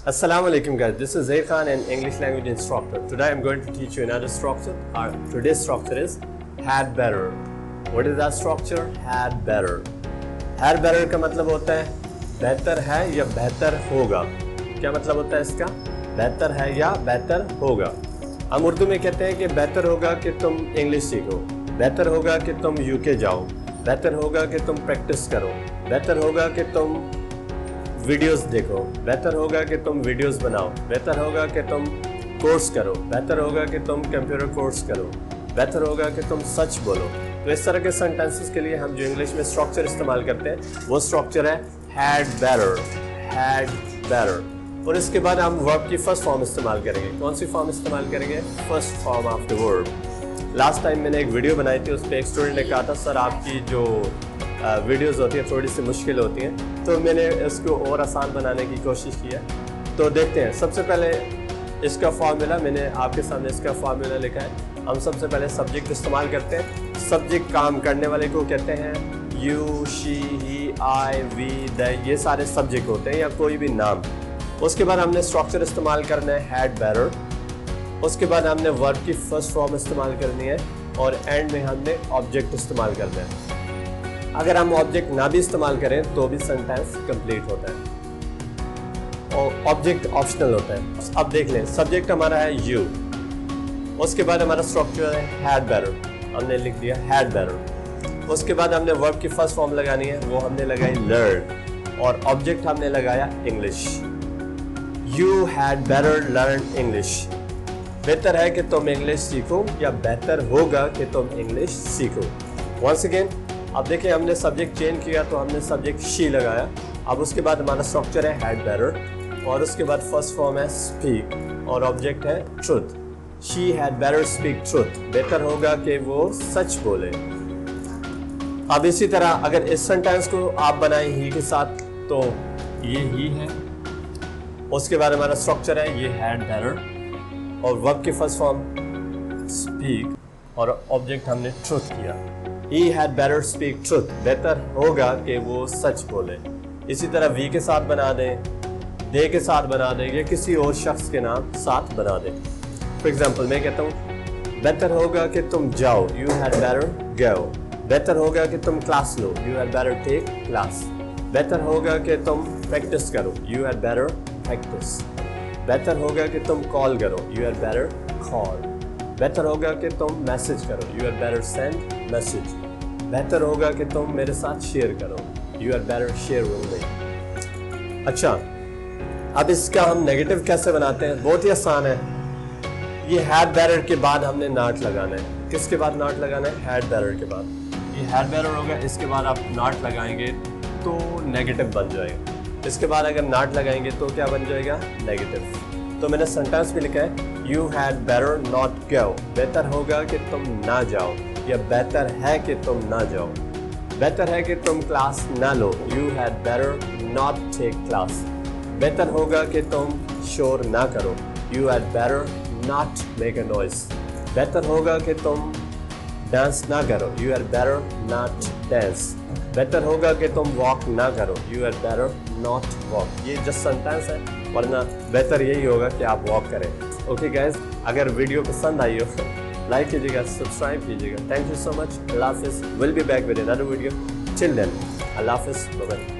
Assalamu alaikum guys, this is Zaid Khan, an English language instructor. Today I'm going to teach you another structure. Our today's structure is had better. What is that structure? Had better. Had better का मतलब होता है बेहतर है या बेहतर होगा। क्या मतलब होता है इसका? बेहतर है या बेहतर होगा। हम उर्दू में कहते हैं कि बेहतर होगा कि तुम इंग्लिश सीखो, बेहतर होगा कि तुम यूके जाओ, बेहतर होगा कि तुम प्रैक्टिस करो, बेहतर होगा कि तुम वीडियोस देखो, बेहतर होगा कि तुम वीडियोस बनाओ, बेहतर होगा कि तुम कोर्स करो, बेहतर होगा कि तुम कंप्यूटर कोर्स करो, बेहतर होगा कि तुम सच बोलो। तो इस तरह के सेंटेंसेस के लिए हम जो इंग्लिश में स्ट्रक्चर इस्तेमाल करते हैं वो स्ट्रक्चर है हैड बेटर, हैड बेटर। और इसके बाद हम वर्ब की फर्स्ट फॉर्म इस्तेमाल करेंगे। कौन सी फॉर्म इस्तेमाल करेंगे? First form of the verb. Last time मैंने एक वीडियो बनाई थी, उस पर एक स्टूडेंट ने कहा था सर आपकी जो वीडियोस होती हैं थोड़ी सी मुश्किल होती हैं, तो मैंने इसको और आसान बनाने की कोशिश की है। तो देखते हैं। सबसे पहले इसका फार्मूला मैंने आपके सामने इसका फार्मूला लिखा है। हम सबसे पहले सब्जेक्ट इस्तेमाल करते हैं। सब्जेक्ट काम करने वाले को कहते हैं you, she, he, I, we, the, ये सारे सब्जेक्ट होते हैं या कोई भी नाम। उसके बाद हमने स्ट्रक्चर इस्तेमाल करना है हैड बेटर। उसके बाद हमने वर्ब की फर्स्ट फॉर्म इस्तेमाल करनी है और एंड में हमने ऑब्जेक्ट इस्तेमाल करना है। अगर हम ऑब्जेक्ट ना भी इस्तेमाल करें तो भी सेंटेंस कंप्लीट होता है और ऑब्जेक्ट ऑप्शनल होता है। अब देख लें, सब्जेक्ट हमारा है यू, उसके बाद हमारा स्ट्रक्चर है हैड बेटर, हमने लिख दिया हैड बेटर। उसके बाद हमने वर्ब की फर्स्ट फॉर्म लगानी है, वो हमने लगाई लर्न और ऑब्जेक्ट हमने लगाया English. You had better learn English. बेहतर है कि तुम इंग्लिश सीखो या बेहतर होगा कि तुम इंग्लिश सीखो। वंस अगेन, अब देखिए हमने सब्जेक्ट चेंज किया तो हमने सब्जेक्ट शी लगाया। अब उसके बाद हमारा स्ट्रक्चर है हैड बेटर और उसके बाद फर्स्ट फॉर्म है स्पीक और ऑब्जेक्ट है truth. She had better speak truth. बेहतर होगा कि वो सच बोले। अब इसी तरह अगर इस सेंटेंस को आप बनाएं ही के साथ तो ये ही है। उसके बाद हमारा स्ट्रक्चर है ये हैड बेटर और वर्ब की फर्स्ट फॉर्म स्पीक और ऑब्जेक्ट हमने ट्रुथ किया। He had better speak truth. बेहतर होगा कि वो सच बोले। इसी तरह वी के साथ बना दें, दे के साथ बना दें या किसी और शख्स के नाम साथ बना दें। फॉर एग्जाम्पल मैं कहता हूँ बेहतर होगा कि तुम जाओ, You had better go. बेहतर होगा कि तुम class low, You had better take class. बेहतर होगा कि तुम प्रैक्टिस करो, You had better practice. बेहतर होगा कि तुम कॉल करो, You had better call. बेहतर होगा कि तुम मैसेज करो, You had better send message. बेहतर होगा कि तुम मेरे साथ शेयर करो, You had better share with me. अच्छा, अब इसका हम नेगेटिव कैसे बनाते हैं? बहुत ही आसान है। ये हैड बेटर के बाद हमने नॉट लगाना है। किसके बाद नॉट लगाना है? हैड बेटर के बाद। ये हैड बेटर होगा, इसके बाद आप नॉट लगाएंगे तो नेगेटिव बन जाएगा। इसके बाद अगर नॉट लगाएंगे तो क्या बन जाएगा? नेगेटिव। तो मैंने सेंटेंस भी लिखा है You had better not go. बेहतर होगा कि तुम ना जाओ या बेहतर है कि तुम ना जाओ। बेहतर है कि तुम क्लास ना लो, You had better not take class. बेहतर होगा कि तुम शोर ना करो, You had better not make a noise. बेहतर होगा कि तुम डांस ना करो, You had better not dance. बेहतर होगा कि तुम वॉक ना करो, You had better not walk. ये जस्ट सेंटेंस है, वरना बेहतर यही होगा कि आप वॉक करें। ओके गाइज, अगर वीडियो पसंद आई हो लाइक कीजिएगा, सब्सक्राइब कीजिएगा। Thank you so much. अल्लाह हाफिज़। Will be back with another video. Till then, अल्लाह हाफिज़। Bye bye.